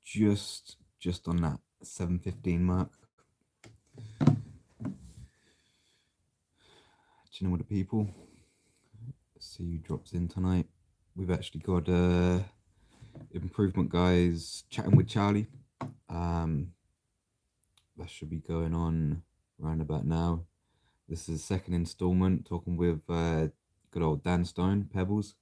just on that 7:15 mark. Do you know what, the people? Let's see who drops in tonight. We've actually got improvement guys chatting with Charlie. That should be going on around about now. This is the second installment, talking with good old Dan Stone, Pebbles.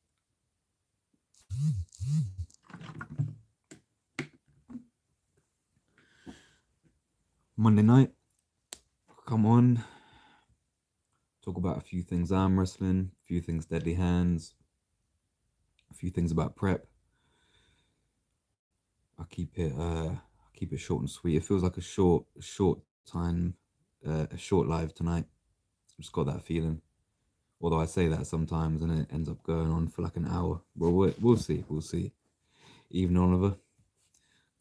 Monday night, come on. Talk about a few things arm wrestling, a few things deadly hands, a few things about prep. I keep it short and sweet. It feels like a short time, a short live tonight. I've just got that feeling. Although I say that sometimes and it ends up going on for like an hour. Well, we'll see. We'll see. Evening, Oliver.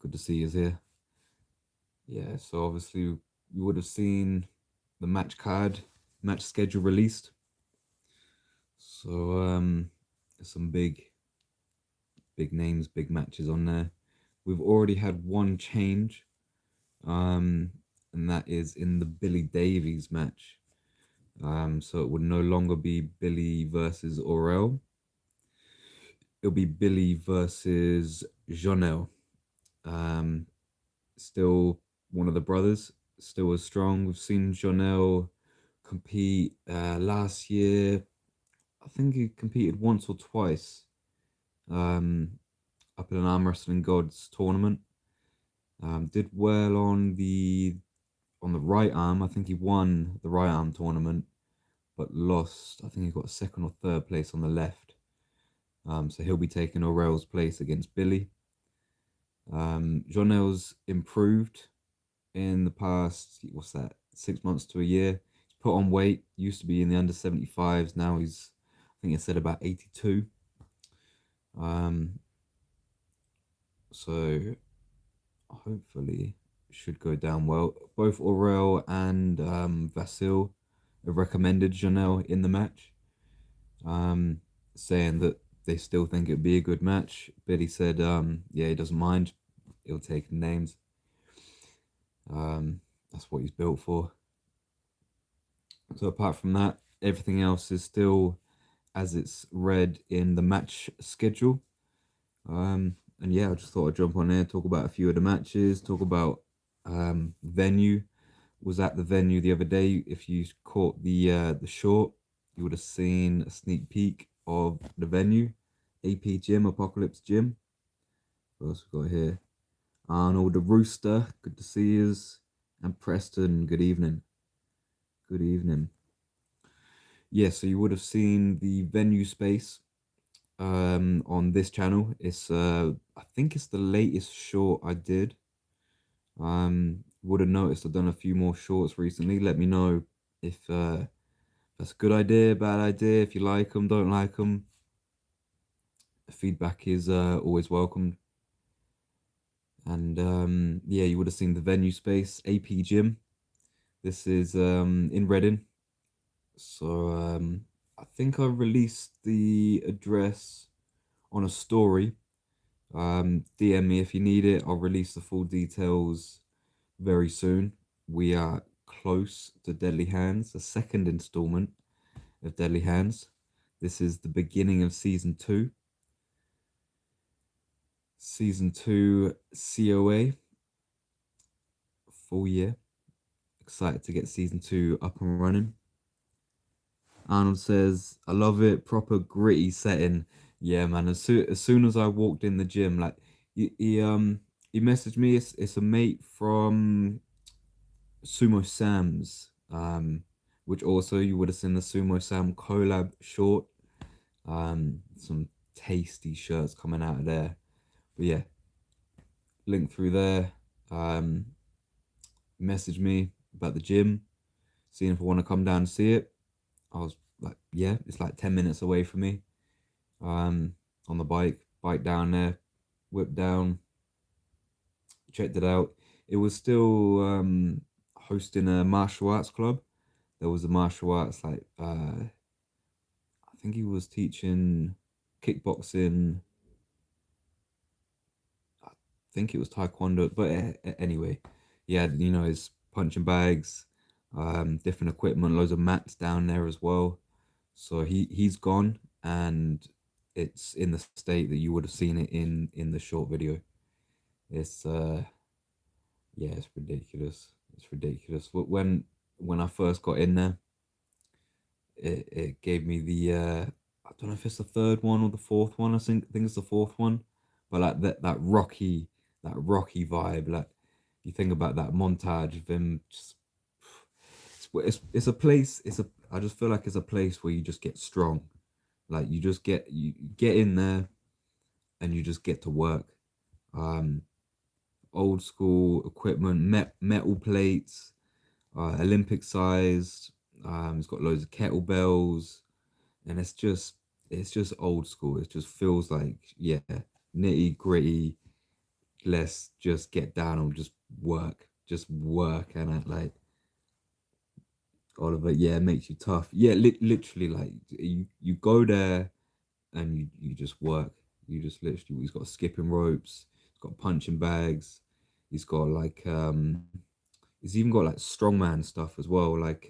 Good to see you here. Yeah, so obviously you would have seen the match schedule released. So there's some big names, big matches on there. We've already had one change, and that is in the Billy Davies match. So it would no longer be Billy versus Orel. It'll be Billy versus Jonel. Um, Still one of the brothers, still as strong. We've seen Jonel compete last year. I think he competed once or twice um, up in an Arm Wrestling Gods tournament. Did well on the right arm. I think he won the right arm tournament, but lost. I think he got second or third place on the left. So he'll be taking Orel's place against Billy. Jonel's improved in the past, what's that, 6 months to a year. He's put on weight, used to be in the under 75s. Now he's, I think it said about 82. Um, so hopefully should go down well. Both Aurel and Vasil have recommended Janelle in the match, um, saying that they still think it'd be a good match. Billy said, yeah, he doesn't mind. He'll take names. That's what he's built for. So apart from that, everything else is still as it's read in the match schedule. And yeah, I just thought I'd jump on there, talk about a few of the matches, talk about venue. Was at the venue the other day. If you caught the short, you would have seen a sneak peek of the venue. AP Gym, Apocalypse Gym. What else we got here? Arnold the Rooster, good to see you. And Preston, good evening. Good evening. Yeah, so you would have seen the venue space on this channel. It's I think it's the latest short I did. Would have noticed I've done a few more shorts recently. Let me know if that's a good idea, bad idea, if you like them, don't like them. Feedback is always welcomed. And yeah, you would have seen the venue space, AP Gym. This is in Reading. So I think I released the address on a story. DM me if you need it. I'll release the full details very soon. We are close to Deadly Hands, the second installment of Deadly Hands. This is the beginning of season 2. Season 2 COA. Full year. Excited to get season 2 up and running. Arnold says, I love it. Proper gritty setting. Yeah, man. As soon as I walked in the gym, like he messaged me. It's a mate from Sumo Sam's, which also you would have seen the Sumo Sam collab short. Some tasty shirts coming out of there. But yeah, link through there. Message me about the gym, seeing if I want to come down and see it. I was like, yeah, it's like 10 minutes away from me. On the bike down there, whipped down, checked it out. It was still hosting a martial arts club. There was a martial arts, like I think he was teaching kickboxing. I think it was Taekwondo, but anyway, he had, you know, his punching bags, different equipment, loads of mats down there as well. So he's gone, and it's in the state that you would have seen it in the short video. It's yeah, it's ridiculous. It's ridiculous. When I first got in there, it gave me the I don't know if it's the third one or the fourth one. I think it's the fourth one, but like that rocky vibe. Like you think about that montage of him just it's a place. It's a I just feel like it's a place where you just get strong. Like you get in there and you just get to work. Um, Old school equipment, metal plates, Olympic sized. It's got loads of kettlebells, and it's just old school. It just feels like, yeah, nitty gritty. Let's just get down and just work, and like all of it. Yeah, it makes you tough. Yeah, literally, like you go there and you just work. You just literally. He's got skipping ropes. He's got punching bags. He's got like he's even got like strongman stuff as well, like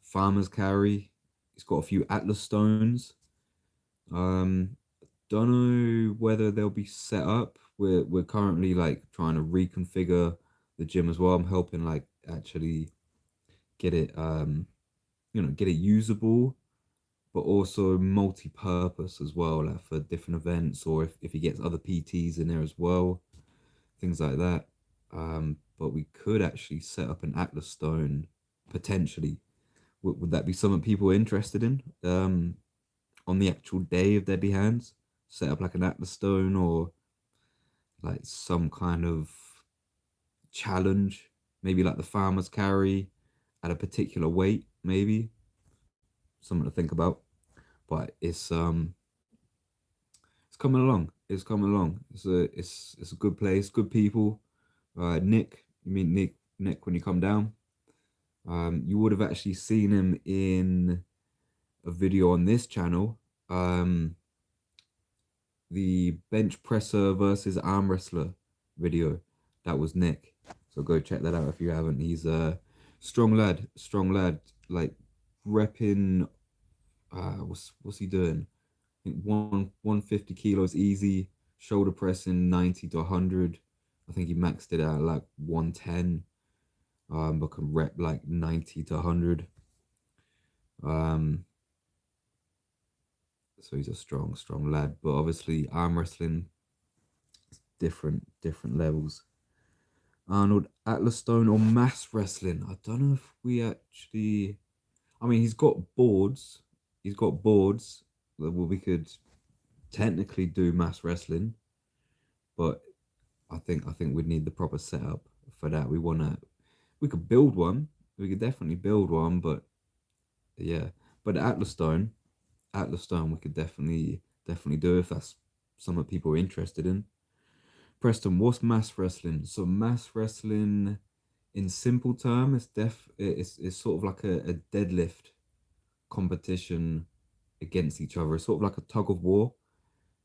farmer's carry. He's got a few Atlas stones. Um, don't know whether they'll be set up. We're currently like trying to reconfigure the gym as well. I'm helping like actually get it get it usable, but also multi-purpose as well, like for different events, or if he gets other PTs in there as well, things like that. But we could actually set up an Atlas stone potentially. Would that be something people are interested in? On the actual day of Deadly Hands, set up like an Atlas stone or like some kind of challenge, maybe like the farmer's carry at a particular weight, maybe something to think about. But it's coming along. It's coming along. It's a good place, good people. Nick, you mean Nick when you come down? You would have actually seen him in a video on this channel. The bench presser versus arm wrestler video. That was Nick. So go check that out if you haven't. He's a strong lad. Like repping. What's he doing? I think 150 kilos easy. Shoulder pressing 90 to 100. I think he maxed it out like 110. But can rep like 90 to 100. Um, so he's a strong lad. But obviously, arm wrestling, different levels. Arnold Atlasstone or mass wrestling. I don't know if we actually. I mean, he's got boards. He's got boards that we could technically do mass wrestling, but I think we'd need the proper setup for that. We could build one. We could definitely build one, but yeah. But Atlasstone, we could definitely do if that's something people are interested in. Preston, what's mass wrestling? So mass wrestling, in simple term, it's sort of like a deadlift competition against each other. It's sort of like a tug of war.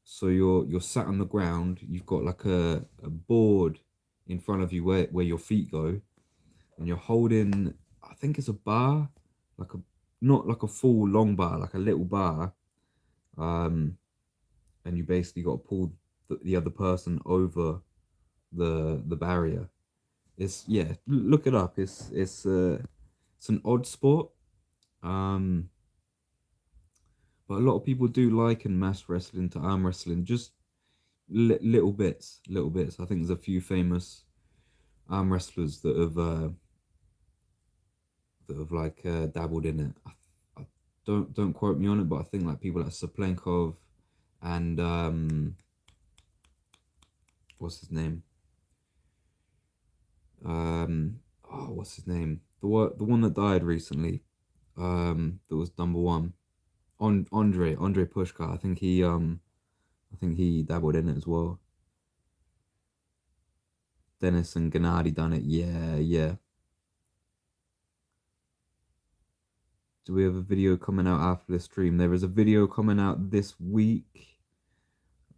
So you're sat on the ground. You've got like a board in front of you where your feet go, and you're holding. I think it's a bar, like a not like a full long bar, like a little bar. Um, and you basically got to pull the other person over the barrier. It's yeah, look it up. It's an odd sport. Um, but a lot of people do liken mass wrestling to arm wrestling. Just little bits, little bits. I think there's a few famous arm wrestlers that have like dabbled in it. I don't quote me on it, but I think like people like Saplenkov and what's his name? What's his name? The one that died recently. That was number one. Andre Pushka. I think he dabbled in it as well. Dennis and Gennady done it. Yeah, yeah. Do we have a video coming out after this stream? There is a video coming out this week.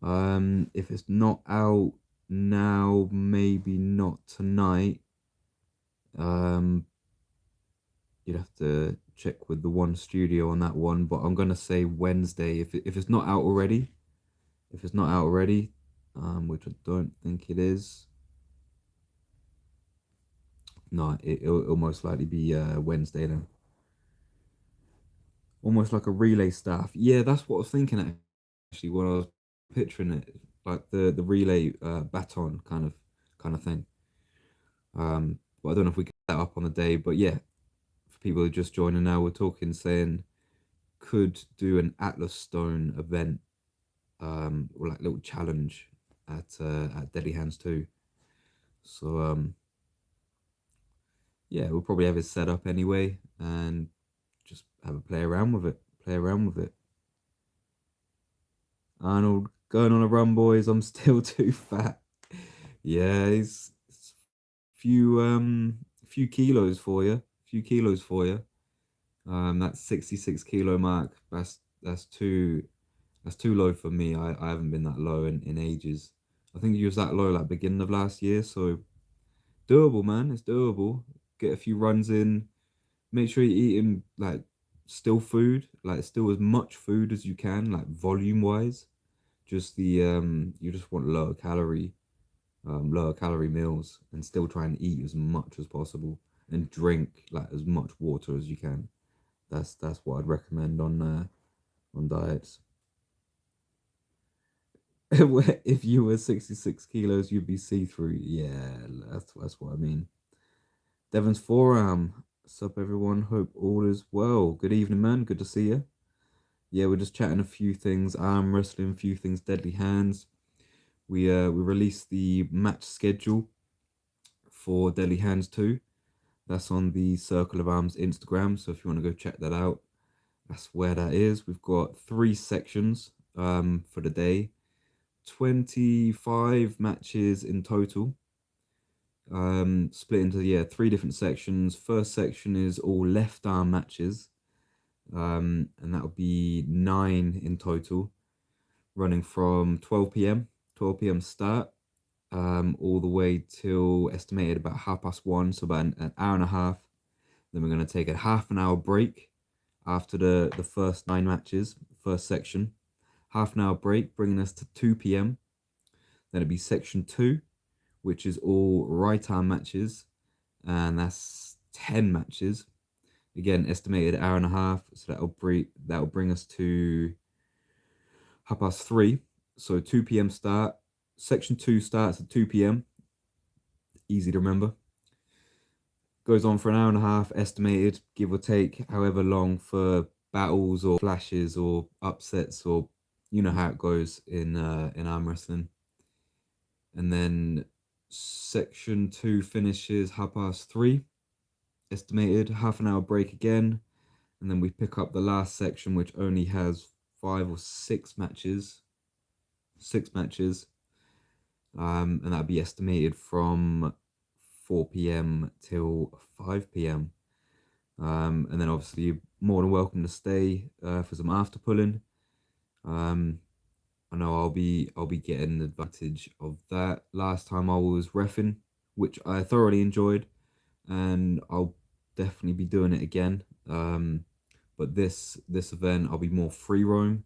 If it's not out now, maybe not tonight. Um, you'd have to check with the one studio on that one, but I'm gonna say Wednesday. If it's not out already, if it's not out already, which I don't think it is. No, it'll most likely be Wednesday then. Almost like a relay staff. Yeah, that's what I was thinking actually when I was picturing it, like the relay baton kind of thing. But I don't know if we get that up on the day. But yeah, for people who are just joining now, we're talking saying could do an Atlas Stone event, or like little challenge at Deadly Hands too. So yeah, we'll probably have it set up anyway and just have a play around with it. Play around with it. Arnold going on a run, boys. I'm still too fat. Yeah, it's few kilos for you. Few kilos for you. That 66 kilo mark. That's too low for me. I haven't been that low in ages. I think you was that low like beginning of last year. So doable, man. It's doable. Get a few runs in. Make sure you're eating like still food, like still as much food as you can, like volume wise. Just the you just want lower calorie meals and still try and eat as much as possible and drink like as much water as you can. That's what I'd recommend on diets. If you were 66 kilos, you'd be see through. Yeah, that's what I mean. Devon's forearm. What's up, everyone? Hope all is well. Good evening, man. Good to see you. Yeah, we're just chatting a few things. Arm wrestling, a few things. Deadly Hands. We released the match schedule for Deadly Hands 2. That's on the Circle of Arms Instagram. So if you want to go check that out, that's where that is. We've got 3 sections for the day. 25 matches in total. Split into 3 different sections. First section is all left arm matches. And that'll be 9 in total, running from 12 p.m. 12 p.m. start, all the way till estimated about 1:30, so about an hour and a half. Then we're going to take a half an hour break after the first 9 matches, first section. Half an hour break, bringing us to 2 p.m. Then it'll be section 2, which is all right arm matches, and that's 10 matches. Again, estimated hour and a half, so that'll bring us to 3:30. So 2 p.m. start. Section 2 starts at 2 p.m. Easy to remember. Goes on for an hour and a half, estimated, give or take, however long for battles or flashes or upsets, or you know how it goes in arm wrestling. And then section 2 finishes 3:30, estimated, half an hour break again, and then we pick up the last section, which only has 5 or 6 matches. 6 matches. And that'd be estimated from 4 p.m. till 5 p.m. And then obviously you're more than welcome to stay for some after pulling. I know I'll be getting advantage of that. Last time I was reffing, which I thoroughly enjoyed, and I'll definitely be doing it again. But this event I'll be more free roam,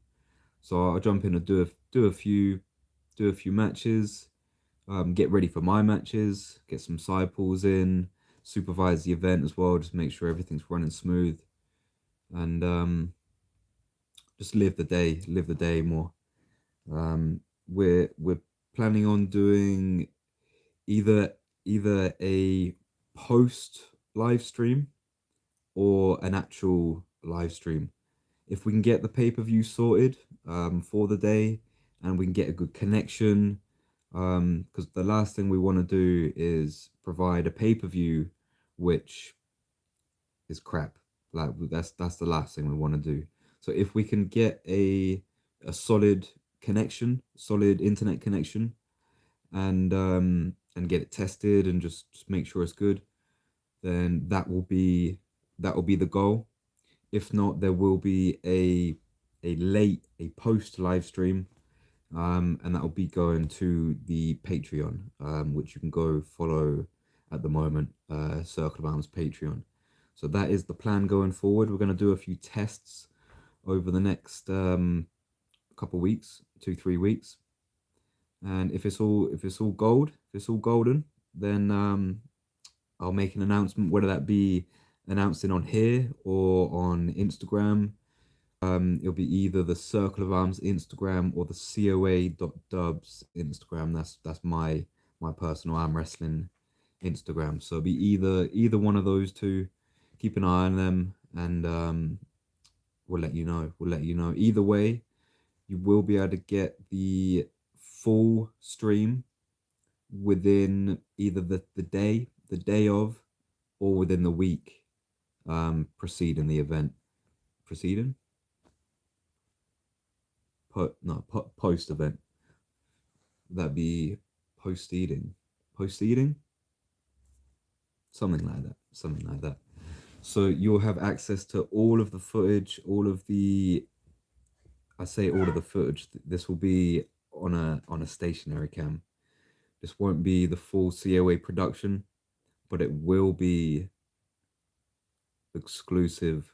so I'll jump in and do a few matches, get ready for my matches, get some side pulls in, supervise the event as well, just make sure everything's running smooth, and just live the day more. We're planning on doing either a post live stream or an actual live stream. If we can get the pay-per-view sorted for the day, and we can get a good connection, because the last thing we want to do is provide a pay-per-view which is crap. Like that's the last thing we want to do. So if we can get a solid connection, solid internet connection, and get it tested and just make sure it's good, then that will be the goal. If not, there will be a post live stream, And that will be going to the Patreon, which you can go follow at the moment, Circle of Arms Patreon. So that is the plan going forward. We're going to do a few tests over the next couple weeks, 2 3 weeks, and if it's all gold, if it's all golden, then I'll make an announcement, whether that be announcing on here or on Instagram. It'll be either the Circle of Arms Instagram or the COA.dubs Instagram. That's my personal arm wrestling Instagram. So it'll be either one of those two. Keep an eye on them, and we'll let you know. We'll let you know. Either way, you will be able to get the full stream within either the day of, or within the week preceding the event. Preceding? Post event. That'd be post eating. Post eating? Something like that. Something like that. So you'll have access to all of the footage, I say all of the footage. This will be on a stationary cam. This won't be the full COA production, but it will be exclusive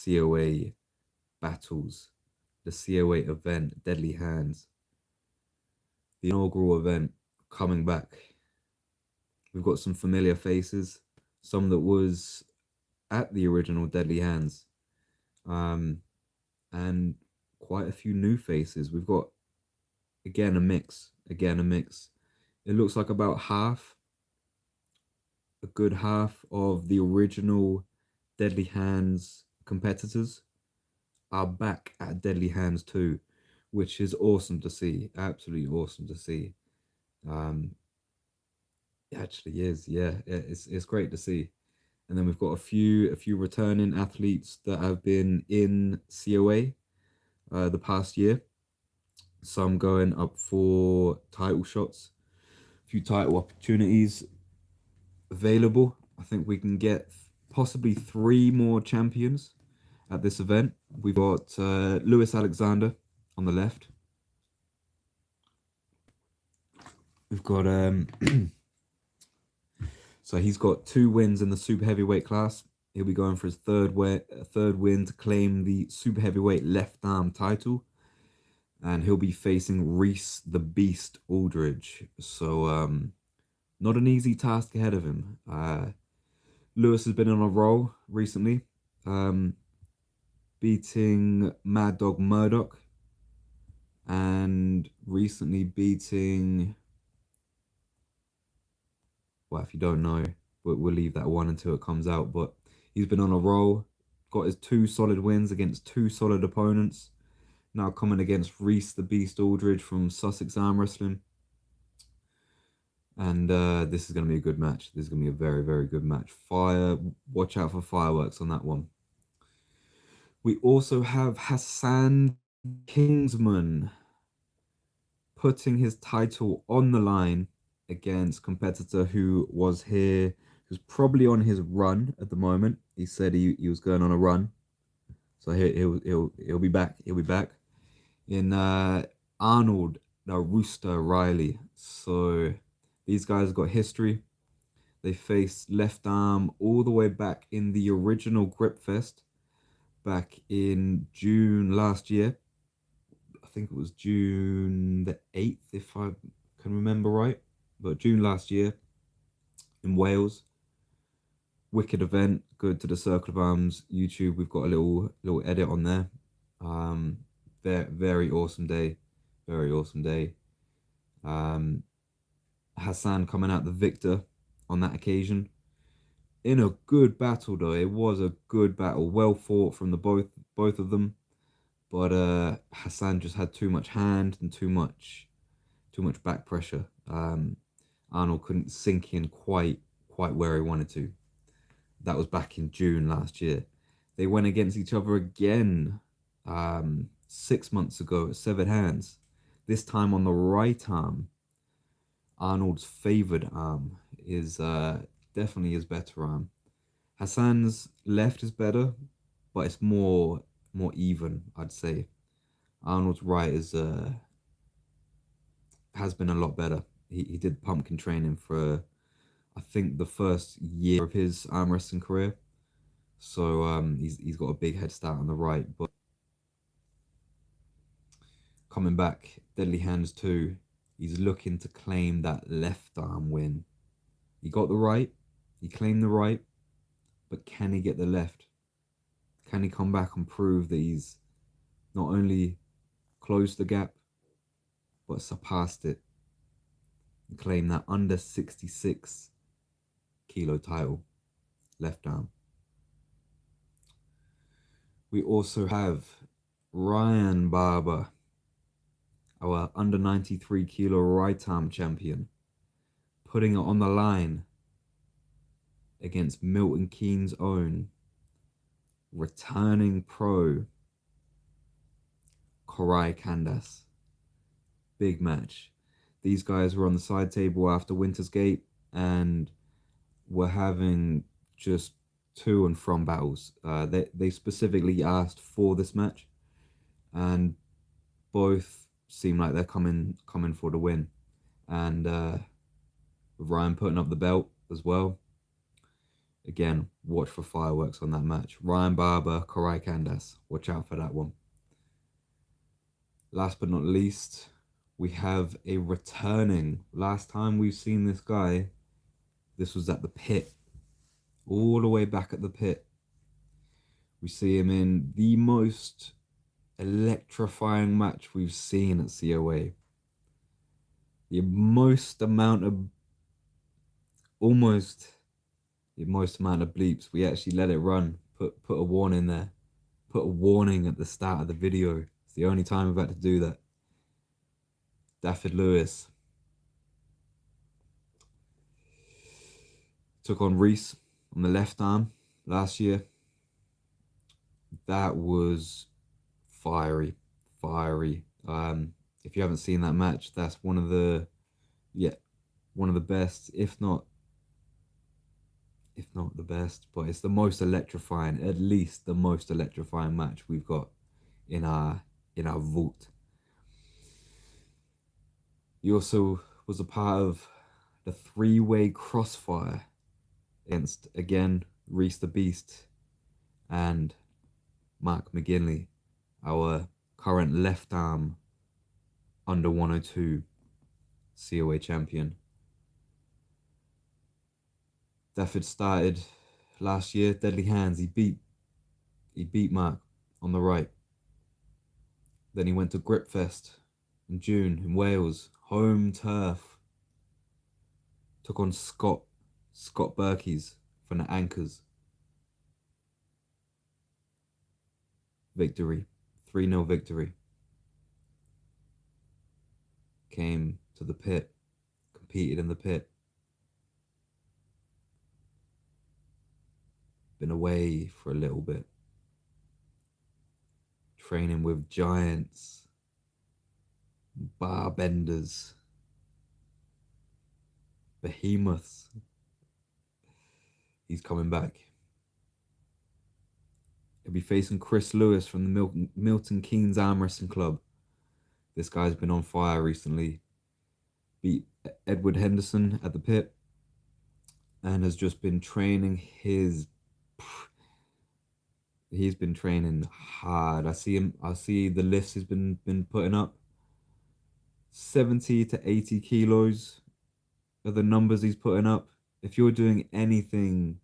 COA battles, the COA event, Deadly Hands, the inaugural event coming back. We've got some familiar faces, some that was at the original Deadly Hands, and quite a few new faces. We've got again a mix. It looks like about a good half of the original Deadly Hands competitors are back at Deadly Hands 2, which is awesome to see. Absolutely awesome to see. It actually is, yeah. It's great to see. And then we've got a few returning athletes that have been in COA the past year. Some going up for title shots, a few title opportunities available. I think we can get possibly 3 more champions at this event. We've got Lewis Alexander on the left. We've got so he's got 2 wins in the super heavyweight class. He'll be going for his third win to claim the super heavyweight left arm title, and he'll be facing Reese the Beast Aldridge. So not an easy task ahead of him. Lewis has been on a roll recently, beating Mad Dog Murdoch, and recently beating, well, if you don't know, we'll leave that one until it comes out. But he's been on a roll, got his 2 solid wins against 2 solid opponents. Now coming against Reese the Beast Aldridge from Sussex Arm Wrestling. And this is going to be a good match. This is going to be a very, very good match. Watch out for fireworks on that one. We also have Hassan Kingsman putting his title on the line against competitor who was here, who's probably on his run at the moment. He said he was going on a run. So he'll be back. He'll be back in Arnold the Rooster Riley. So these guys got history. They faced Left Arm all the way back in the original Grip Fest back in June last year. I think it was June the 8th, if I can remember right. But June last year in Wales. Wicked event. Good to the Circle of Arms YouTube. We've got a little edit on there. Very awesome day. Very awesome day. Hassan coming out the victor on that occasion. In a good battle though. It was a good battle. Well fought from the both of them. But Hassan just had too much hand and too much back pressure. Arnold couldn't sink in quite where he wanted to. That was back in June last year. They went against each other again 6 months ago at Severed Hands. This time on the right arm. Arnold's favored arm is definitely his better arm. Hassan's left is better, but it's more even, I'd say. Arnold's right is has been a lot better. He did pumpkin training for, I think, the first year of his arm wrestling career. So he's got a big head start on the right. But coming back, Deadly Hands 2, he's looking to claim that left arm win. He got the right, he claimed the right, but can he get the left? Can he come back and prove that he's not only closed the gap, but surpassed it and claim that under 66 kilo title, left arm? We also have Ryan Barber, our under 93 kilo right arm champion, putting it on the line against Milton Keynes' own returning pro Korai Candace. Big match. These guys were on the side table after Winter's Gate and were having just to and from battles. They specifically asked for this match, and both seem like they're coming for the win. And with Ryan putting up the belt as well. Again, watch for fireworks on that match. Ryan Barber, Korai Candace. Watch out for that one. Last but not least, we have a returning. Last time we've seen this guy, this was at the pit. All the way back at the pit. We see him in the most electrifying match we've seen at COA. The most amount of bleeps. We actually let it run. Put a warning there. Put a warning at the start of the video. It's the only time we've had to do that. Daffyd Lewis took on Reese on the left arm last year. That was fiery. If you haven't seen that match, that's one of the best, if not the best, but it's the most electrifying, at least the most electrifying match we've got in our vault. He also was a part of the three-way crossfire against, again, Reese the Beast and Mark McGinley, our current left arm under 102 COA champion. Daffyd started last year, Deadly Hands. He beat Mark on the right. Then he went to Gripfest in June in Wales, home turf. Took on Scott Berkeys from the Anchors. Victory, 3-0 victory. Came to the pit, competed in the pit. Been away for a little bit. Training with giants, bar benders, behemoths. He's coming back. He'll be facing Chris Lewis from the Milton Keynes Arm Wrestling Club. This guy's been on fire recently. Beat Edward Henderson at the pit and has just been training he's been training hard. I see the lifts he's been putting up. 70 to 80 kilos are the numbers he's putting up. If you're doing anything,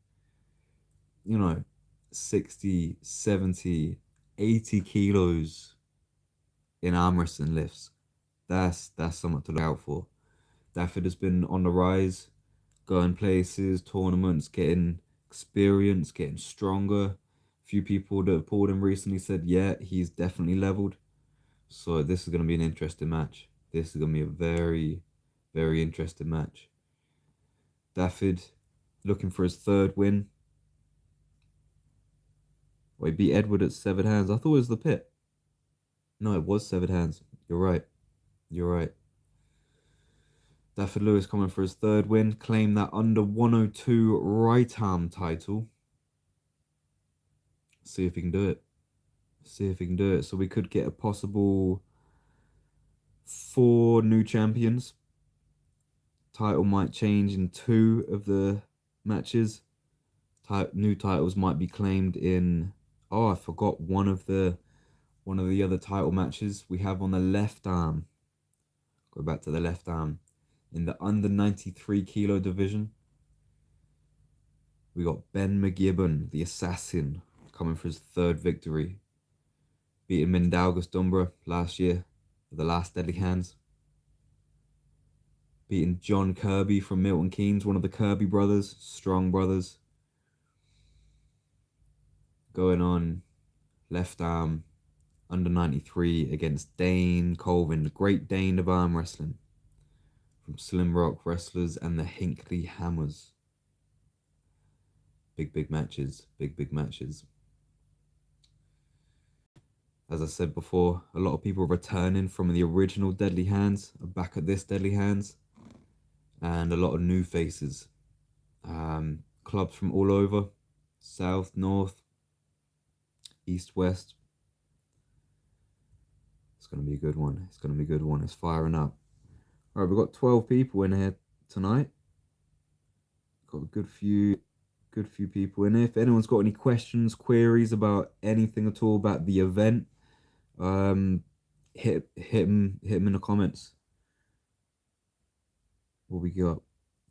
60, 70, 80 kilos in arm wrestling lifts, that's something to look out for. Daffyd has been on the rise, going places, tournaments, getting experience, getting stronger. A few people that have pulled him recently said, yeah, he's definitely leveled. So this is going to be an interesting match. This is going to be a very, very interesting match. Daffyd looking for his third win. Well, he beat Edward at Severed Hands. I thought it was the pit. No, it was Severed Hands. You're right. Daffyd Lewis coming for his third win. Claim that under 102 right arm title. See if he can do it. So we could get a possible Four new champions. Title might change in two of the matches. New titles might be claimed in. Oh, I forgot one of the other title matches we have on the left arm. Go back to the left arm. In the under 93 kilo division, we got Ben McGibbon, the assassin, coming for his third victory. Beating Mindaugas Dumbra last year for the last Deadly Hands. Beating John Kirby from Milton Keynes, one of the Kirby brothers, strong brothers. Going on left arm, under 93 against Dane Colvin, the great Dane of arm wrestling. From Slim Rock Wrestlers and the Hinkley Hammers. Big matches. Big matches. As I said before, a lot of people returning from the original Deadly Hands are back at this Deadly Hands. And a lot of new faces. Clubs from all over. South, north, east, west. It's going to be a good one. It's going to be a good one. It's firing up. All right, we've got 12 people in here tonight. Got a good few people in here. If anyone's got any questions, queries about anything at all about the event, hit him in the comments. What we got?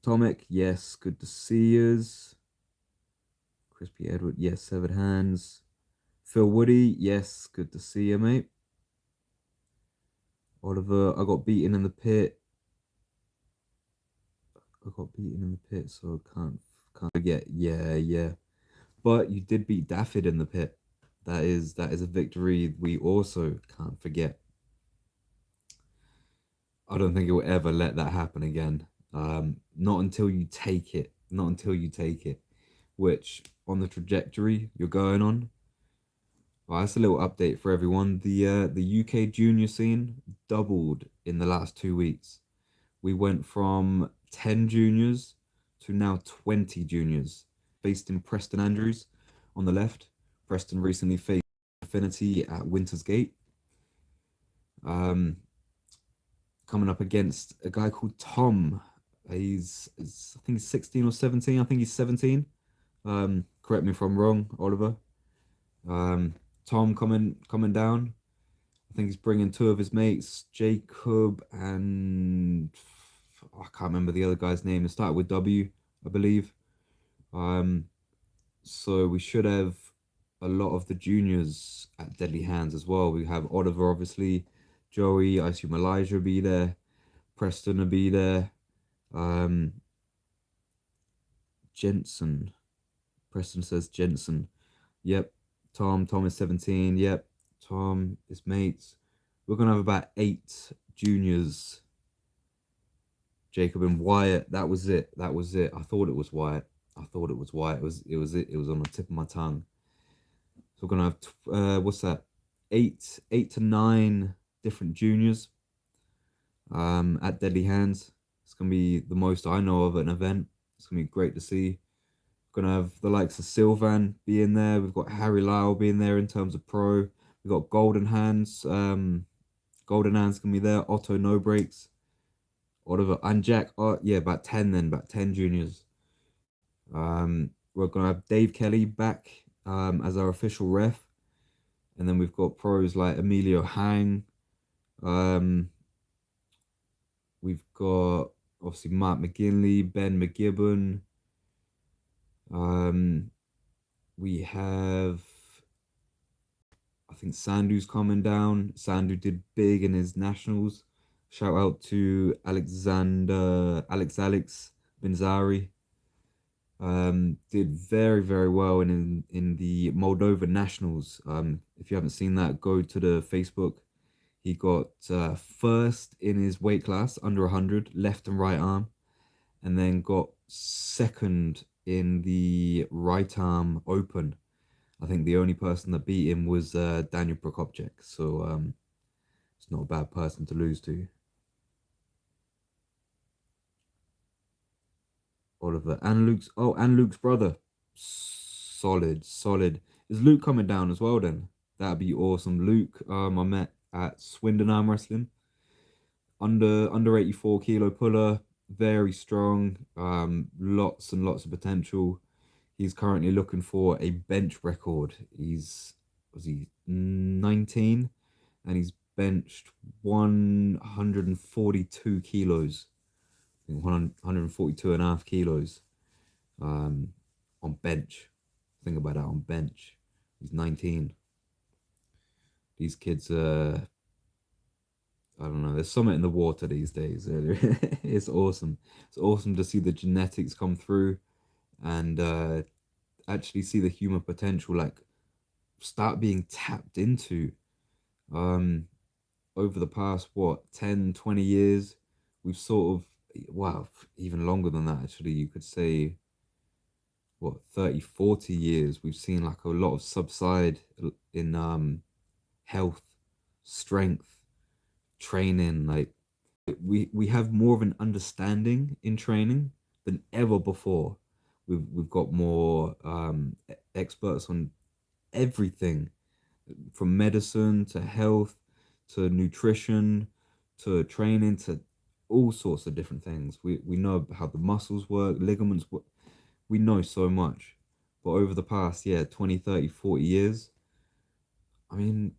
Tomic, yes, good to see us. Crispy Edward, yes, severed hands. Phil Woody, yes, good to see you, mate. Oliver, I got beaten in the pit. So can't forget. Yeah. But you did beat Daffyd in the pit. That is a victory we also can't forget. I don't think it will ever let that happen again. Not until you take it. Not until you take it. Which, on the trajectory you're going on, well, that's a little update for everyone. The UK junior scene doubled in the last 2 weeks. We went from 10 juniors to now 20 juniors. Based in Preston Andrews on the left. Preston recently faced Affinity at Winter's Gate. Coming up against a guy called Tom. I think he's 16 or 17. I think he's 17. Correct me if I'm wrong, Oliver. Tom coming down. I think he's bringing two of his mates, Jacob and I can't remember the other guy's name. It started with W, I believe. So we should have a lot of the juniors at Deadly Hands as well. We have Oliver, obviously, Joey. I assume Elijah will be there. Preston will be there. Jensen. Preston says Jensen. Yep. Tom is 17. Yep. Tom, his mates. We're gonna have about 8 juniors. Jacob and Wyatt. That was it. I thought it was Wyatt. It was on the tip of my tongue. So we're gonna have what's that? 8 to 9 different juniors. At Deadly Hands. It's gonna be the most I know of at an event. It's gonna be great to see. We're gonna have the likes of Sylvan being there. We've got Harry Lyle being there in terms of pro. We've got Golden Hands. Golden Hands can be there. Otto No Breaks. Oliver and Jack. Oh yeah, about 10 then. About 10 juniors. We're gonna have Dave Kelly back as our official ref, and then we've got pros like Emilio Hang. We've got obviously Mark McGinley, Ben McGibbon. We have, I think Sandu's coming down. Sandu did big in his nationals. Shout out to Alex Binzari. Did very well in the Moldova nationals. If you haven't seen that, go to the Facebook. He got first in his weight class, under 100, left and right arm, and then got second in the right arm open. I think the only person that beat him was Daniel Prokopchek, so it's not a bad person to lose to. Oliver and Luke's brother. Solid. Is Luke coming down as well then? That'd be awesome. Luke, I met at Swindon Armwrestling. under 84 kilo puller, very strong, lots and lots of potential. He's currently looking for a bench record. Was he 19? And he's benched 142 kilos. I think 142 and a half kilos um, on bench. Think about that on bench. He's 19. These kids, I don't know, there's something in the water these days. It's awesome. It's awesome to see the genetics come through and actually see the human potential like start being tapped into. Um, Over the past, what, 10, 20 years, we've sort of, wow, even longer than that, actually, you could say, what, 30, 40 years, we've seen like a lot of subside in health, strength, training. Like we have more of an understanding in training than ever before. We've got more experts on everything from medicine to health to nutrition to training to all sorts of different things. We know how the muscles work, ligaments work. We know so much. But over the past, yeah, 20, 30, 40 years, I mean,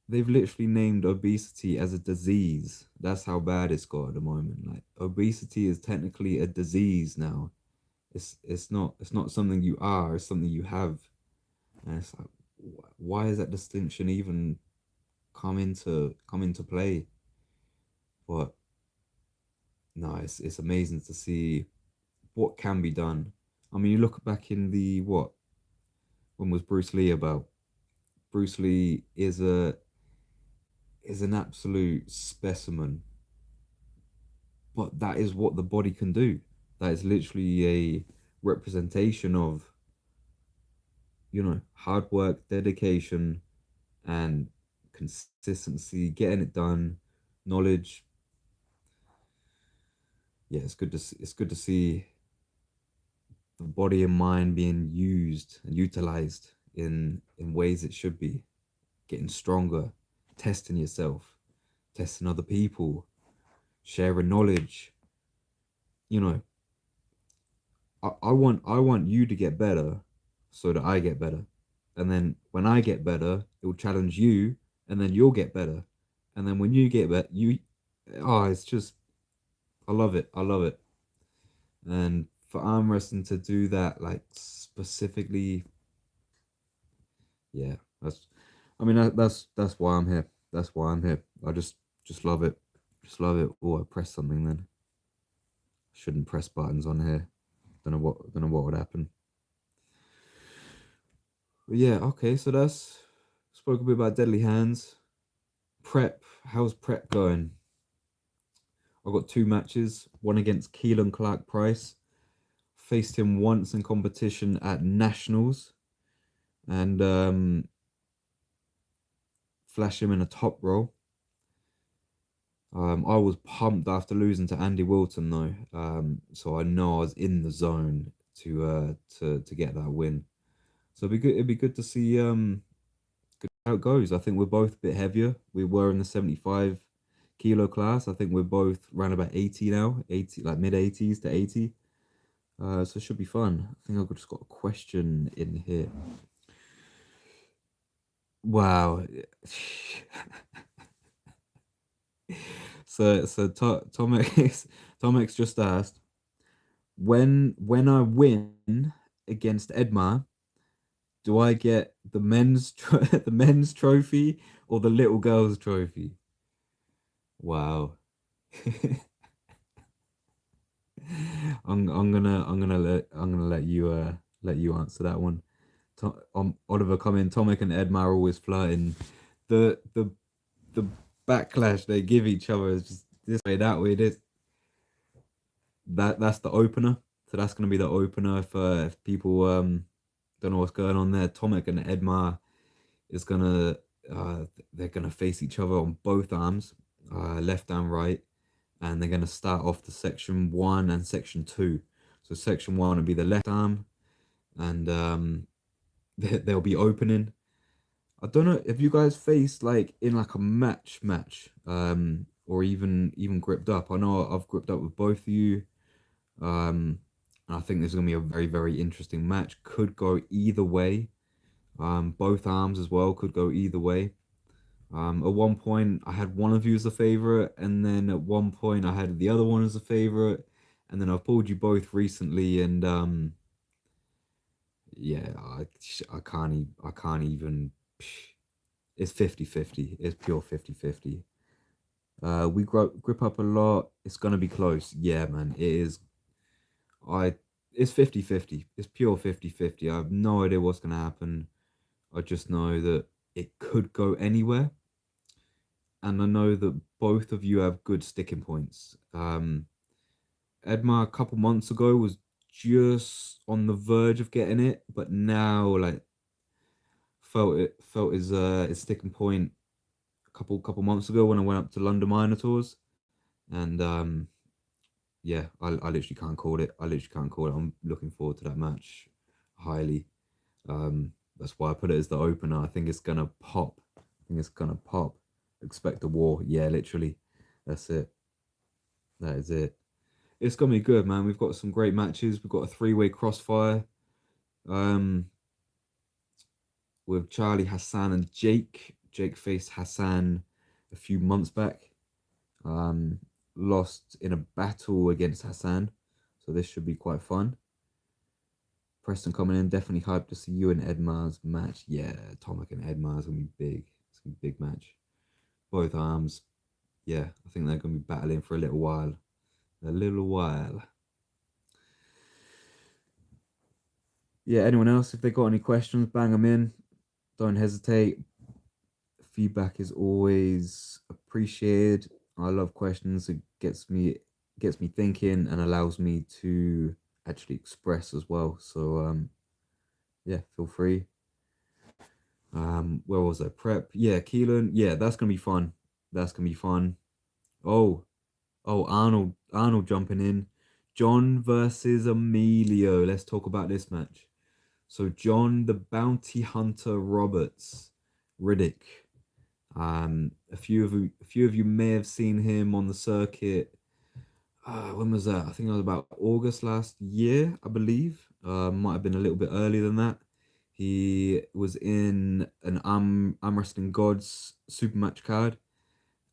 they've literally named obesity as a disease. That's how bad it's got at the moment. Like obesity is technically a disease now. It's not something you are, it's something you have. And it's like, why is that distinction even come into play? But no, it's amazing to see what can be done. I mean, you look back in the what? When was Bruce Lee about? Bruce Lee is an absolute specimen, but that is what the body can do. That is literally a representation of, hard work, dedication, and consistency, getting it done, knowledge. Yeah, it's good to see the body and mind being used and utilized in ways it should be, getting stronger, testing yourself, testing other people, sharing knowledge. You know, I want you to get better so that I get better. And then when I get better, it will challenge you, and then you'll get better. And then when you get better, it's just, I love it. I love it. And for arm wrestling to do that, like specifically, yeah, I mean, that's why I'm here. That's why I'm here. I just love it. Just love it. Oh, I pressed something then. Shouldn't press buttons on here. Don't know what would happen. But yeah, okay, so that's spoke a bit about Deadly Hands. Prep, how's prep going? I've got two matches, one against Keelan Clark Price. Faced him once in competition at Nationals and flashed him in a top roll. I was pumped after losing to Andy Wilton though, so I know I was in the zone to get that win. So it'd be good. It'd be good to see how it goes. I think we're both a bit heavier. We were in the 75 kilo class. I think we're both around about 80 now, 80 like mid 80s to 80. So it should be fun. I think I've just got a question in here. Wow. Tomex just asked when I win against Edmar, do I get the the men's trophy or the little girls trophy? Wow. I'm gonna let you answer that one. Oliver comment, Tomek and Edmar always flirting. The the backlash they give each other is just this way, that way. That's the opener. So that's gonna be the opener if people don't know what's going on there. Tomek and Edmar is gonna they're gonna face each other on both arms, left and right, and they're gonna start off the section one and section two. So section one will be the left arm, and they'll be opening. I don't know if you guys faced like in like a match. or even gripped up. I know I've gripped up with both of you. Um, and I think this is gonna be a very, very interesting match. Could go either way. Both arms as well could go either way. At one point, I had one of you as a favorite, and then at one point, I had the other one as a favorite, and then I've pulled you both recently, and yeah, I can't even. It's 50-50. It's pure 50-50. We grip up a lot. It's gonna be close. Yeah, man, it is. I it's 50-50. It's pure 50-50. I have no idea what's gonna happen. I just know that it could go anywhere. And I know that both of you have good sticking points. Edmar a couple months ago was just on the verge of getting it, but now like felt his sticking point a couple months ago when I went up to London Minotaurs, and yeah, I literally can't call it. I literally can't call it. I'm looking forward to that match highly. That's why I put it as the opener. I think it's gonna pop. I think it's gonna pop. Expect a war. Yeah, literally. That's it. That is it. It's gonna be good, man. We've got some great matches. We've got a three-way crossfire. Um, with Charlie, Hassan, and Jake. Jake faced Hassan a few months back. Um, Lost in a battle against Hassan, so this should be quite fun. Preston coming in, definitely hyped to see you and Edmar's match. Yeah, Tomac and Edmar's gonna be big. It's gonna be a big match. Both arms. Yeah, I think they're gonna be battling for a little while. A little while. Yeah, anyone else, if they got any questions, bang them in. Don't hesitate. Feedback is always appreciated. I love questions. It gets me thinking and allows me to actually express as well. So yeah, feel free. Where was I? Prep. Yeah, Keelan. Yeah, that's gonna be fun. That's gonna be fun. Oh, Arnold jumping in. John versus Emilio. Let's talk about this match. So John the Bounty Hunter Roberts, Riddick. A few of you may have seen him on the circuit. When was that? I think it was about August last year, I believe. Might have been a little bit earlier than that. He was in an Arm Wrestling Gods super match card.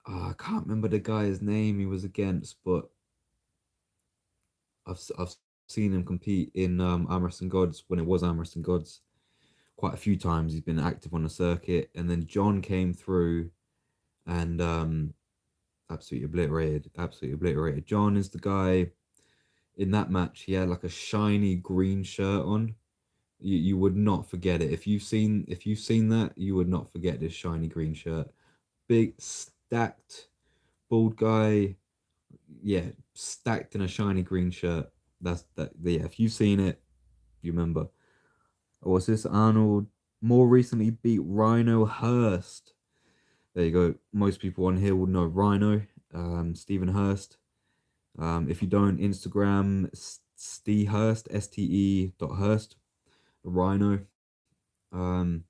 I can't remember the guy's name he was against, but I've seen him compete in Arm Wrestling Gods when it was Arm Wrestling Gods quite a few times. He's been active on the circuit, and then John came through and absolutely obliterated. Absolutely obliterated. John is the guy in that match. He had like a shiny green shirt on. You would not forget it if you've seen that. You would not forget this shiny green shirt. Big stacked bald guy. Yeah, stacked in a shiny green shirt. That's that. Yeah, if you've seen it, you remember. Or was this Arnold? More recently beat Rhino Hurst. There you go. Most people on here would know Rhino. Stephen Hurst. If you don't, Instagram Steve Hurst, STE dot Hurst, Rhino. Um,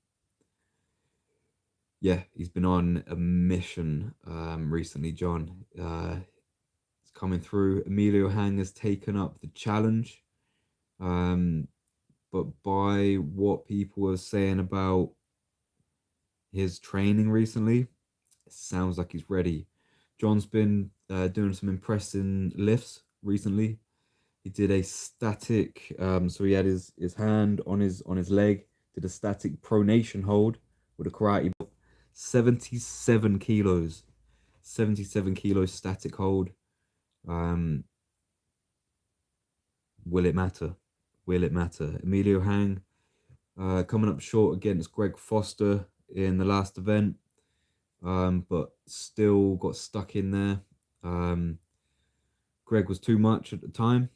yeah, he's been on a mission recently, John. It's coming through. Emilio Hang has taken up the challenge. Um, but by what people are saying about his training recently, it sounds like he's ready. John's been doing some impressive lifts recently. He did a static, so he had his hand on his leg, did a static pronation hold with a karate belt, 77 kilos, 77 kilos static hold. Um, will it matter? Will it matter? Emilio Hang coming up short against Greg Foster in the last event, but still got stuck in there. Greg was too much at the time,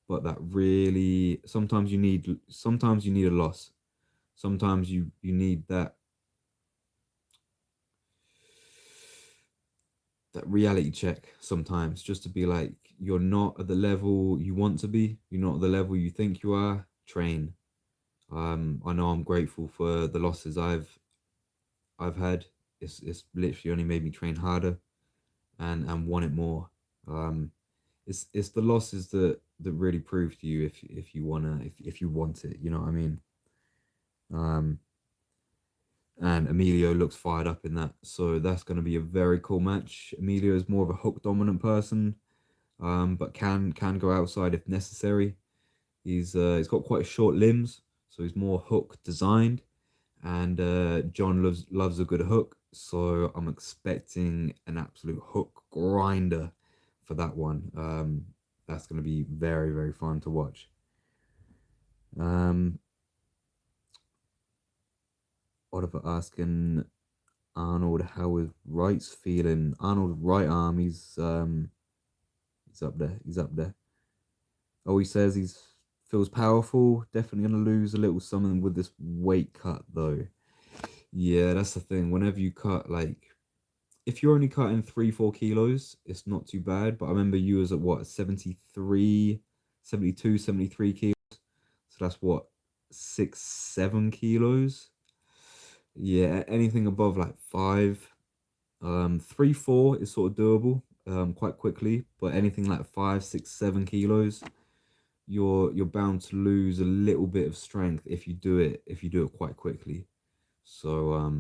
but that really sometimes you need a loss. Sometimes you need that reality check sometimes, just to be like, you're not at the level you want to be, you're not at the level you think you are. Train. I know I'm grateful for the losses I've had. It's literally only made me train harder. and want it more. Um, it's the losses that really prove to you if you wanna if you want it. You know what I mean? Um, and Emilio looks fired up in that, so that's going to be a very cool match. Emilio is more of a hook dominant person, but can go outside if necessary. He's got quite short limbs, so he's more hook designed. And John loves a good hook, so I'm expecting an absolute hook grinder for that one. That's going to be very very fun to watch. Um, Oliver asking Arnold how is Wright's feeling. Arnold right arm, he's up there. He's up there. Oh, he says he's feels powerful. Definitely gonna lose a little something with this weight cut though. Yeah, that's the thing. Whenever you cut, like, if you're only cutting 3 4 kilos, it's not too bad. But I remember you was at what, 73, 72, 73 kilos. So that's what, 6 7 kilos. Yeah, anything above like 5. 3 4 is sort of doable quite quickly, but anything like 5 6 7 kilos, you're bound to lose a little bit of strength if you do it quite quickly. So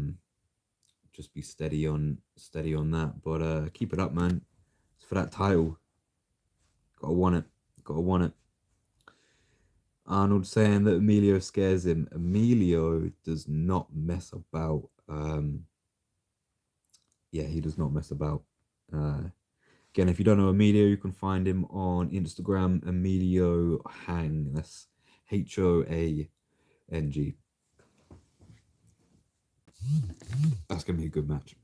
just be steady on that. But keep it up, man. It's for that title. Gotta want it. Gotta want it. Arnold saying that Emilio scares him. Emilio does not mess about. Yeah, he does not mess about. Uh, Again, if you don't know Emilio, you can find him on Instagram, Emilio Hang. That's Hoang. That's going to be a good match.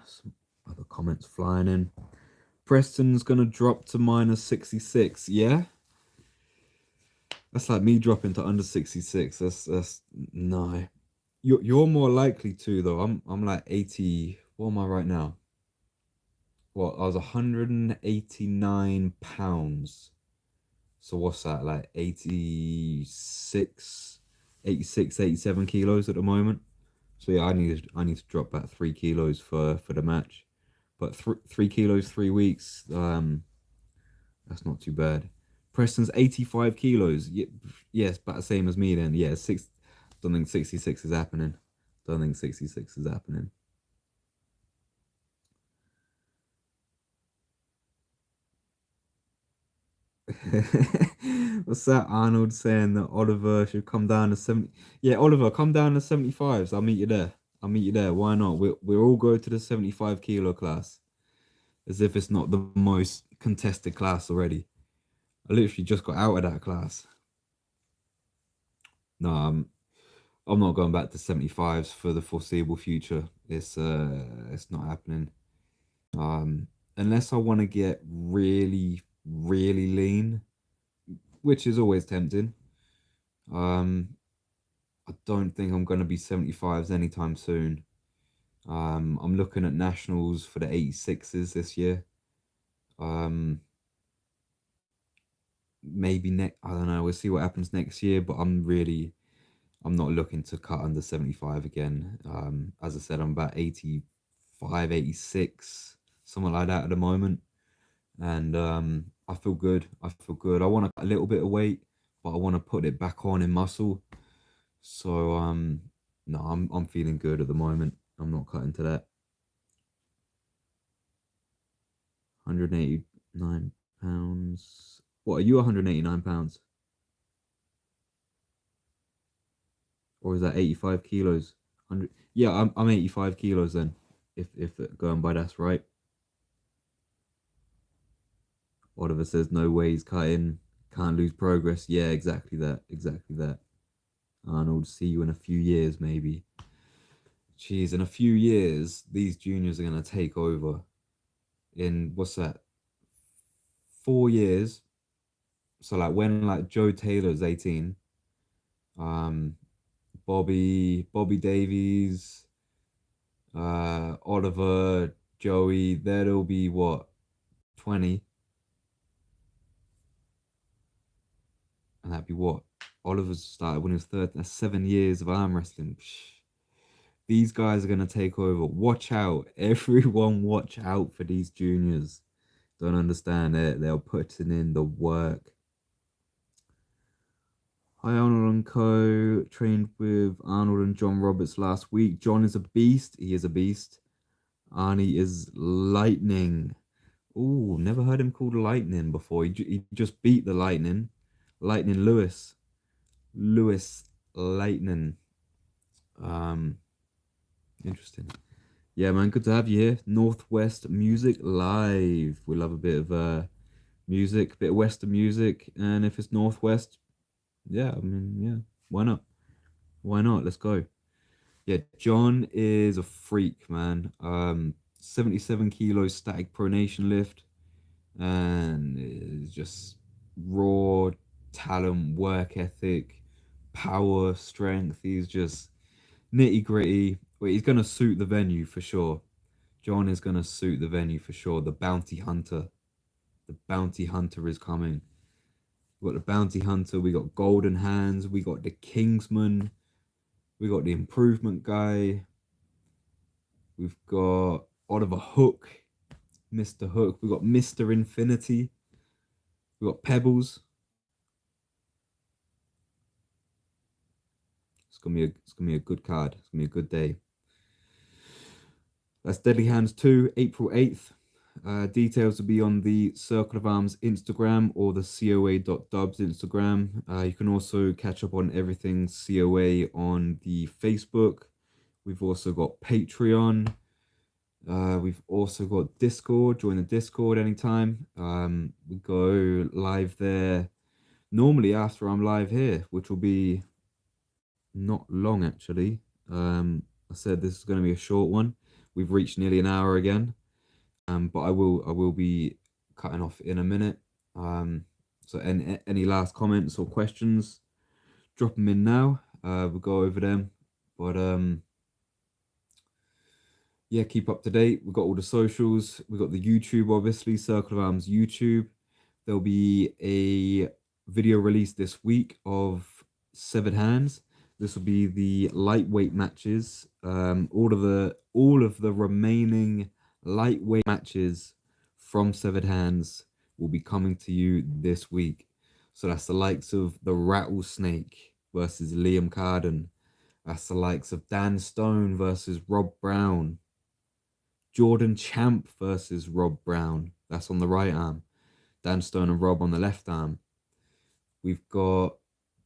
Some other comments flying in. Preston's going to drop to -66. Yeah? That's like me dropping to under 66. That's no. You're more likely to though. I'm like 80. What am I right now? Well, I was 189 pounds. So what's that, like 86, 87 kilos at the moment. So yeah, I need to drop back 3 kilos for the match. But 3 kilos, 3 weeks, that's not too bad. Preston's 85 kilos. Yeah, yes, about the same as me then. Yeah, don't think 66 is happening. Don't think 66 is happening. What's that? Arnold saying that Oliver should come down to 70. Yeah, Oliver, come down to 75s. I'll meet you there. I'll meet you there. Why not? We'll all go to the 75 kilo class as if it's not the most contested class already. I literally just got out of that class. No, I'm not going back to 75s for the foreseeable future. It's not happening. Unless I want to get really, really lean, which is always tempting. Um, I don't think I'm going to be 75s anytime soon. I'm looking at nationals for the 86s this year. Um, maybe next, I don't know. We'll see what happens next year, but I'm not looking to cut under 75 again. As I said, I'm about 85, 86, something like that at the moment. And I feel good. I feel good. I want to cut a little bit of weight, but I want to put it back on in muscle. So no, I'm feeling good at the moment. I'm not cutting to that. 189 pounds. What are you 189 pounds? Or is that 85 kilos? 100. Yeah, I'm 85 kilos then. If going by that's right. Oliver says no way he's cutting. Can't lose progress. Yeah, exactly that. Exactly that. Arnold, see you in a few years, maybe. Jeez, in a few years, these juniors are gonna take over. In what's that? 4 years. So like when like Joe Taylor's 18, um, Bobby Davies, Oliver, Joey, that'll be what, 20, and that'd be what, Oliver's started when he was 13. That's 7 years of arm wrestling. These guys are gonna take over. Watch out, everyone! Watch out for these juniors. Don't understand it. They're putting in the work. Hi, Arnold and Co. Trained with Arnold and John Roberts last week. John is a beast. He is a beast. Arnie is lightning. Ooh, never heard him called lightning before. He just beat the lightning. Lightning Lewis. Lewis Lightning. Um, Interesting. Yeah, man, good to have you here. Northwest Music Live. We love a bit of music, bit of Western music, and if it's Northwest, yeah, I mean, yeah, why not? Why not? Let's go. Yeah, John is a freak, man. 77 kilos static pronation lift, and it's just raw talent, work ethic, power, strength. He's just nitty gritty. But he's gonna suit the venue for sure. John is gonna suit the venue for sure. The bounty hunter. The bounty hunter is coming. We got the bounty hunter, we got Golden Hands, we got the Kingsman, we got the improvement guy, we've got Oliver Hook, Mr. Hook, we got Mr. Infinity, we got Pebbles. It's gonna be a good card. It's gonna be a good day. That's Deadly Hands 2, April 8th. Details will be on the Circle of Arms Instagram or the COA.dubs Instagram. You can also catch up on everything COA on the Facebook. We've also got Patreon. We've also got Discord. Join the Discord anytime. We go live there normally after I'm live here, which will be not long actually. I said this is going to be a short one. We've reached nearly an hour again. But I will be cutting off in a minute. So any last comments or questions, drop them in now. We'll go over them. But yeah, keep up to date. We've got all the socials. We've got the YouTube, obviously, Circle of Arms YouTube. There'll be a video released this week of Severed Hands. This will be the lightweight matches. All of the remaining lightweight matches from Severed Hands will be coming to you this week. So that's the likes of the Rattlesnake versus Liam Carden. That's the likes of Dan Stone versus Rob Brown. Jordan Champ versus Rob Brown. That's on the right arm. Dan Stone and Rob on the left arm. We've got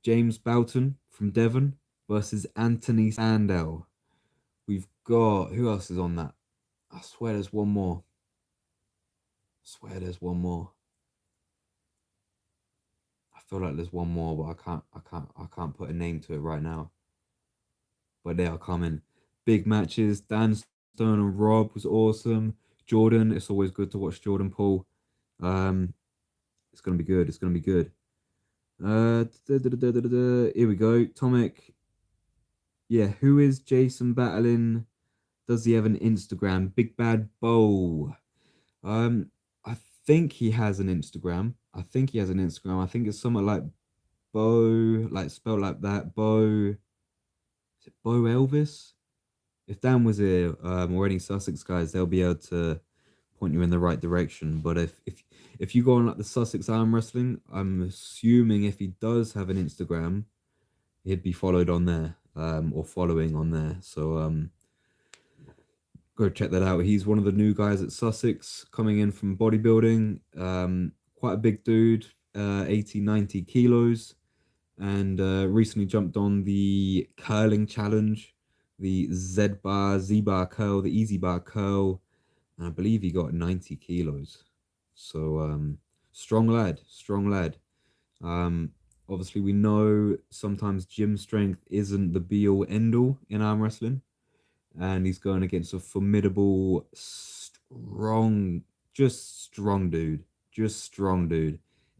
James Boughton from Devon versus Anthony Sandel. We've got, who else is on that? I swear there's one more. I feel like there's one more, but I can't put a name to it right now. But they are coming. Big matches. Dan Stone and Rob was awesome. Jordan, it's always good to watch Jordan Paul. It's gonna be good. It's gonna be good. Here we go. Tomic. Yeah, who is Jason battling? Does he have an Instagram? Big Bad Bo. I think he has an Instagram. I think it's something like Bo, like spelled like that. Bo. Is it Bo Elvis? If Dan was here, or any Sussex guys, they'll be able to point you in the right direction. But if you go on like the Sussex Arm Wrestling, I'm assuming if he does have an Instagram, he'd be followed on there, or following on there. So go check that out. He's one of the new guys at Sussex coming in from bodybuilding. Quite a big dude, 80, 90 kilos, and recently jumped on the curling challenge, the Z bar curl, the easy bar curl, and I believe he got 90 kilos. So strong lad, strong lad. Obviously we know sometimes gym strength isn't the be all end all in arm wrestling, and he's going against a formidable, strong, just strong dude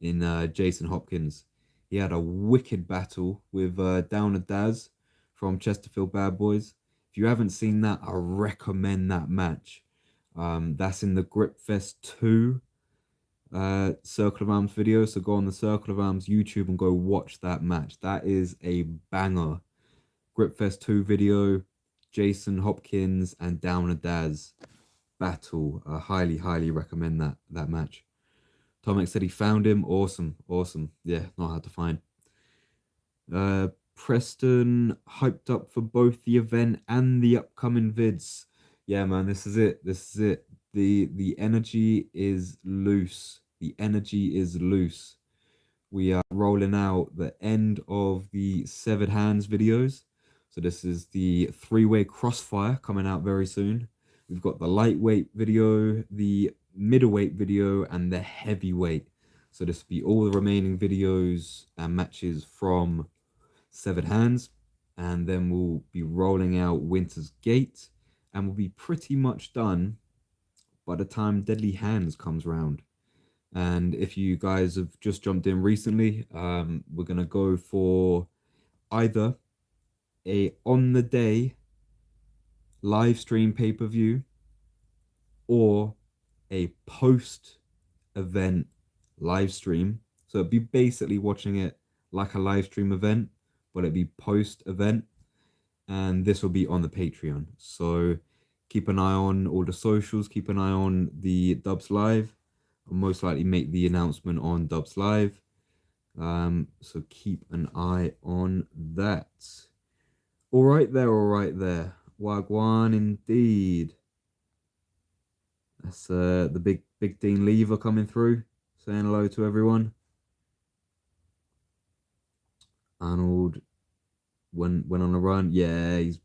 in Jason Hopkins. He had a wicked battle with Downer Daz from Chesterfield Bad Boys. If you haven't seen that, I recommend that match. That's in the Grip Fest 2. Circle of Arms video. So go on the Circle of Arms YouTube and go watch that match. That is a banger. Gripfest 2 video, Jason Hopkins and Downer Daz battle. I highly, highly recommend that match. Tomek said he found him. Awesome, awesome. Yeah, not hard to find. Preston hyped up for both the event and the upcoming vids. Yeah, man, this is it. This is it. The energy is loose. The energy is loose. We are rolling out the end of the Severed Hands videos. So this is the three-way crossfire coming out very soon. We've got the lightweight video, the middleweight video, and the heavyweight. So this will be all the remaining videos and matches from Severed Hands. And then we'll be rolling out Winter's Gate. And we'll be pretty much done by the time Deadly Hands comes round. And if you guys have just jumped in recently, we're gonna go for either a on the day live stream pay-per-view or a post event live stream. So it'd be basically watching it like a live stream event, but it'd be post event, and this will be on the Patreon. So keep an eye on all the socials, keep an eye on the Dubs Live. I'll most likely make the announcement on Dubs Live. So keep an eye on that. All right there, all right there. Wagwan indeed. That's the big Dean Lever coming through, saying hello to everyone. Arnold went on a run. Yeah, he's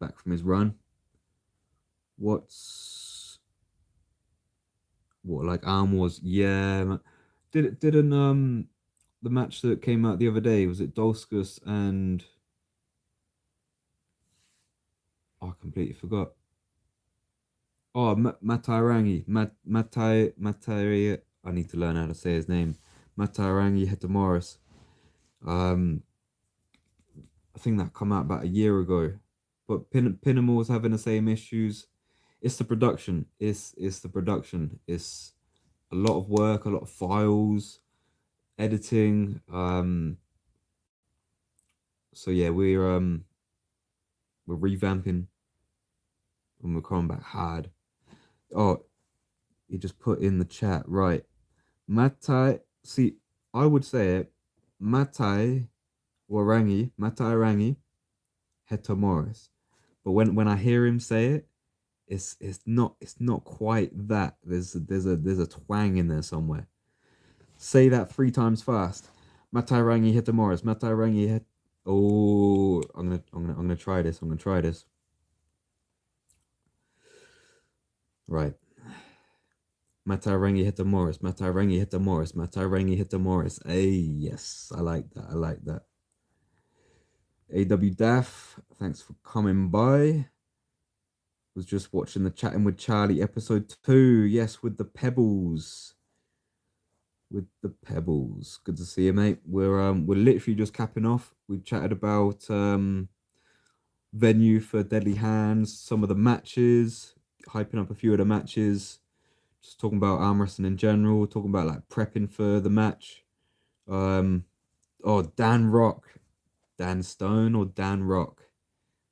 back from his run. What like Arm was? Yeah, didn't the match that came out the other day, was it Dolskus and I completely forgot. Oh, Matarangi. Matai. I need to learn how to say his name. Matarangi Hetamoris. I think that come out about a year ago. But Pinamor's having the same issues. It's the production. It's the production. It's a lot of work, a lot of files, editing. So yeah, we're revamping and we're coming back hard. Oh, he just put in the chat, right? Matai, see, I would say it, Matai Rangi, Hetamoris. But when I hear him say it, it's not quite that. There's a twang in there somewhere. Say that 3 times fast. Matai Rangi Hetamoris. Matai Rangi Het. Oh, I'm gonna try this. I'm gonna try this. Right. Matarangi hit the Morris. Matarangi hit the Morris. Matarangi hit the Morris. Hey, yes. I like that. I like that. AW Daff, thanks for coming by. Was just watching the Chatting with Charlie episode 2. Yes, with the Pebbles. With the Pebbles. Good to see you, mate. We're literally just capping off. We've chatted about venue for Deadly Hands, some of the matches, hyping up a few of the matches. Just talking about arm wrestling in general, talking about like prepping for the match. Oh, Dan Rock, Dan Stone or Dan Rock,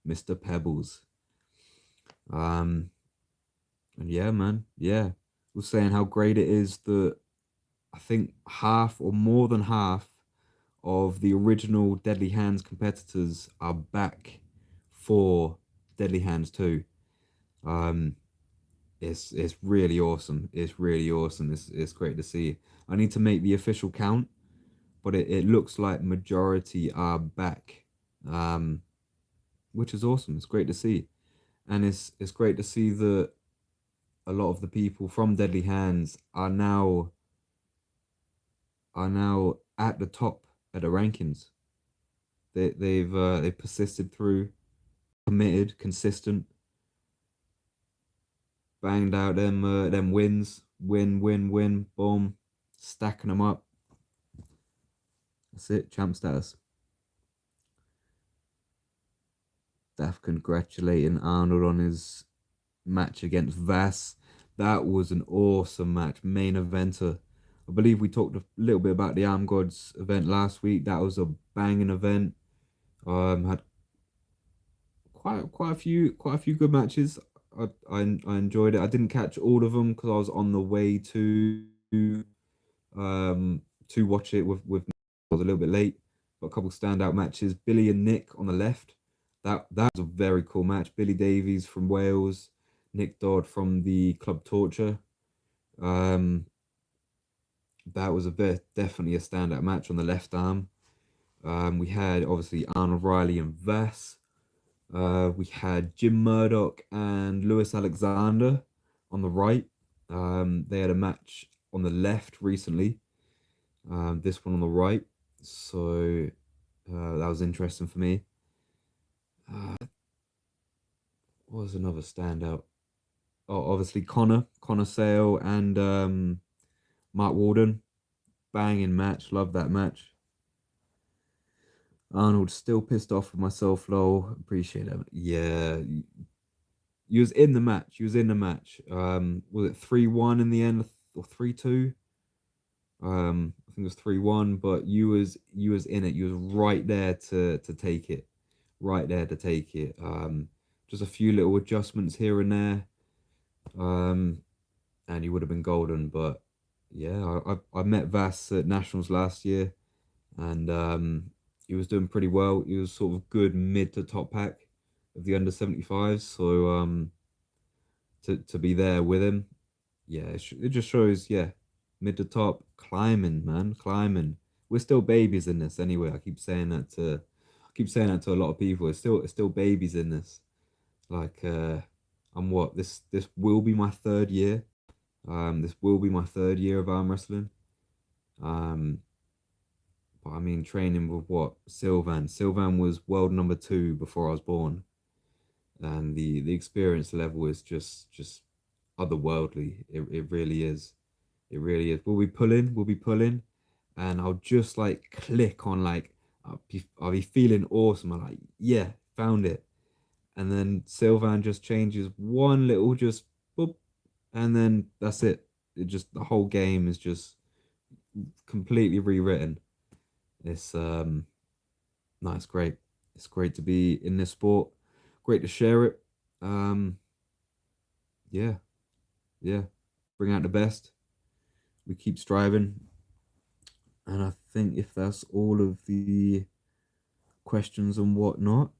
Mr. Pebbles. And yeah, man, yeah, was saying how great it is that I think half or more than half of the original Deadly Hands competitors are back for Deadly Hands 2. It's really awesome. It's really awesome. It's great to see. I need to make the official count, but it looks like majority are back, which is awesome. It's great to see, and it's great to see that a lot of the people from Deadly Hands are now at the top of the rankings. They've persisted through, committed, consistent, banged out them wins, win, boom, stacking them up. That's it, champ status. Daft congratulating Arnold on his match against Vass. That was an awesome match, main eventer. I believe we talked a little bit about the Arm Gods event last week. That was a banging event. Had quite a few good matches. I enjoyed it. I didn't catch all of them because I was on the way to watch it with I was a little bit late. But a couple standout matches. Billy and Nick on the left. That was a very cool match. Billy Davies from Wales, Nick Dodd from the Club Torture. Um, that was definitely a standout match on the left arm. We had obviously Arnold Riley and Vass. We had Jim Murdoch and Lewis Alexander on the right. They had a match on the left recently. This one on the right. So that was interesting for me. Uh, what was another standout? Oh, obviously Connor Sale and Mark Walden. Banging match. Love that match. Arnold still pissed off with myself, lol. Appreciate it. Yeah, you was in the match. You was in the match. Was it 3-1 in the end or 3-2? I think it was 3-1, but you was in it. You was right there to take it. Right there to take it. Just a few little adjustments here and there. Um, and you would have been golden. But yeah, I met Vass at Nationals last year, and he was doing pretty well. He was sort of good mid to top pack of the under 75s. So to be there with him, yeah, it just shows, yeah, mid to top climbing, man, climbing. We're still babies in this anyway. I keep saying that to a lot of people. It's still babies in this. Like I'm what this will be my third year. This will be my third year of arm wrestling. Um, but I mean training with what Sylvan. Sylvan was world number two before I was born, and the experience level is just otherworldly. It really is. It really is. We'll be pulling, and I'll just like click on like I'll be feeling awesome. I'm like, yeah, found it. And then Sylvan just changes one little just boop, and then that's it. It just the whole game is just completely rewritten. It's no, it's great. It's great to be in this sport. Great to share it. Um, yeah, yeah. Bring out the best. We keep striving. And I think if that's all of the questions and whatnot,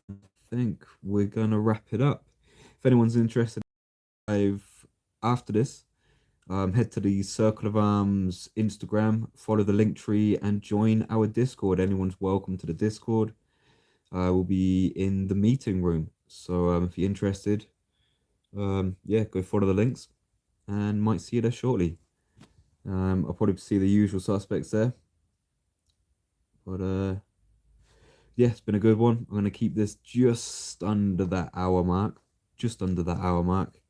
I think we're gonna wrap it up. If anyone's interested, I've after this, head to the Circle of Arms Instagram, follow the link tree, and join our Discord. Anyone's welcome to the Discord. We'll be in the meeting room. So if you're interested, yeah, go follow the links, and might see you there shortly. I'll probably see the usual suspects there, but yeah, it's been a good one. I'm gonna keep this just under that hour mark, just under that hour mark,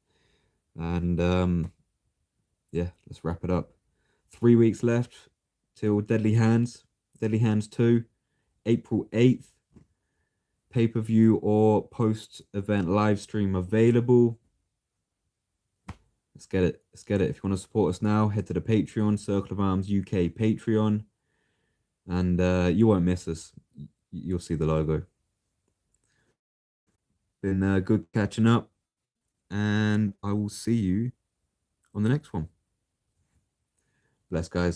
and yeah, let's wrap it up. 3 weeks left till Deadly Hands 2, April 8th. Pay-per-view or post-event live stream available. Let's get it. Let's get it. If you want to support us now, head to the Patreon, Circle of Arms UK Patreon, and you won't miss us. You'll see the logo. Been good catching up, and I will see you on the next one. Bless, guys.